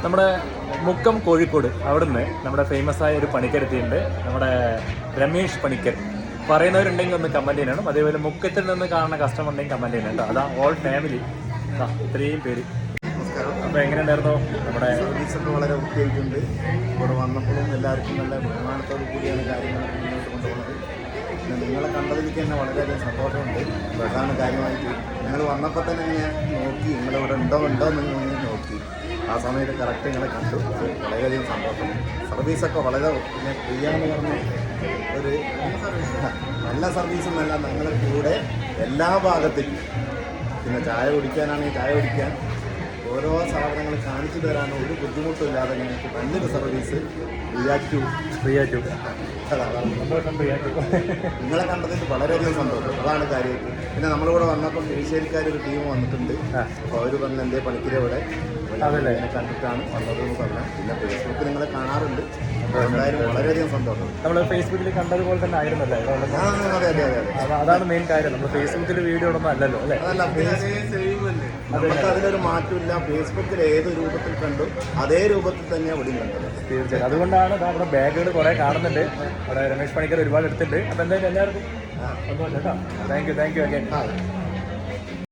നമ്മുടെ മുക്കം കോഴിക്കോട് അവിടുന്ന് നമ്മുടെ ഫേമസ് ആയ ഒരു പണിക്കരെത്തിയുണ്ട്, നമ്മുടെ രമേഷ് പണിക്കർ. പറയുന്നവരുണ്ടെങ്കിൽ ഒന്ന് കമൻറ്റ് ചെയ്യണം. അതേപോലെ മുക്കത്തിൽ നിന്ന് കാണുന്ന കസ്റ്റമർ ഉണ്ടെങ്കിൽ കമൻറ്റ് ചെയ്യണം കേട്ടോ. അതാ ഓൾ ഫാമിലി ഇത്രയും പേര്. അപ്പോൾ എങ്ങനെയുണ്ടായിരുന്നു നമ്മുടെ സർവീസൊക്കെ വളരെ വൃത്തിയായിട്ടുണ്ട്. ഇവിടെ വന്നപ്പോഴും എല്ലാവർക്കും നല്ല ബഹുമാനത്തോടു കൂടിയാണ് കാര്യങ്ങൾ മുന്നോട്ട് കൊണ്ടുപോകുന്നത്. പിന്നെ നിങ്ങളെ കണ്ടതിലേക്ക് തന്നെ വളരെയധികം സന്തോഷമുണ്ട്. അതാണ് കാര്യമായിട്ട് ഞങ്ങൾ വന്നപ്പോൾ തന്നെ ഞാൻ നോക്കി നിങ്ങളിവിടെ ഉണ്ടോ എന്ന് നോക്കി. ആ സമയത്ത് കറക്റ്റ് നിങ്ങളെ കണ്ടു. വളരെയധികം സന്തോഷം. സർവീസൊക്കെ വളരെ പിന്നെ ഫ്രീയാന്ന് പറഞ്ഞ ഒരു നല്ല സർവീസും നല്ല ഞങ്ങളുടെ കൂടെ എല്ലാ ഭാഗത്തേക്കും. പിന്നെ ചായ കുടിക്കാനാണെങ്കിൽ ചായ കുടിക്കാൻ ഓരോ സാധനങ്ങൾ കാണിച്ചു തരാനോ ഒരു ബുദ്ധിമുട്ടില്ലാതെ ഞങ്ങൾക്ക് നല്ലൊരു സർവീസ് ഫ്രീ ആറ്റു നിങ്ങളെ കണ്ടതിൽ വളരെയധികം സന്തോഷം. അതാണ് കാര്യമായിട്ട്. പിന്നെ നമ്മളിവിടെ വന്നപ്പോൾ കിഴിശ്ശേരിക്കാർ ഒരു ടീം വന്നിട്ടുണ്ട്. അപ്പോൾ അവർ പറഞ്ഞ എൻ്റെ പണിക്കരവിടെ എന്നെ കണ്ടിട്ടാണ് വന്നതെന്ന് പറഞ്ഞാൽ. പിന്നെ ഫേസ്ബുക്കിൽ നിങ്ങളെ കാണാറുണ്ട്. എന്തായാലും വളരെയധികം സന്തോഷം. നമ്മൾ ഫേസ്ബുക്കിൽ കണ്ടതുപോലെ തന്നെ ആയിരുന്നല്ലേ? അതെ അതെ അതെ അതാണ് മെയിൻ കാര്യം. നമ്മൾ ഫേസ്ബുക്കിൽ വീഡിയോ ഒന്നും അല്ലല്ലോ അല്ലേ? അതല്ല, നമുക്ക് അതിലൊരു മാറ്റമില്ല. ഫേസ്ബുക്കിൽ ഏത് രൂപത്തിൽ കണ്ടു അതേ രൂപത്തിൽ തന്നെയാണ് ഇവിടെ കണ്ടത്. തീർച്ചയായും. അതുകൊണ്ടാണ് നമ്മുടെ ബാഗുകൾ കുറേ കാണുന്നുണ്ട്. അവിടെ രമേഷ് പണിക്കർ ഒരുപാട് എടുത്തിട്ടുണ്ട്. അപ്പോൾ എന്തായാലും എല്ലാവർക്കും ഒന്നുമല്ല കേട്ടോ. Thank you again.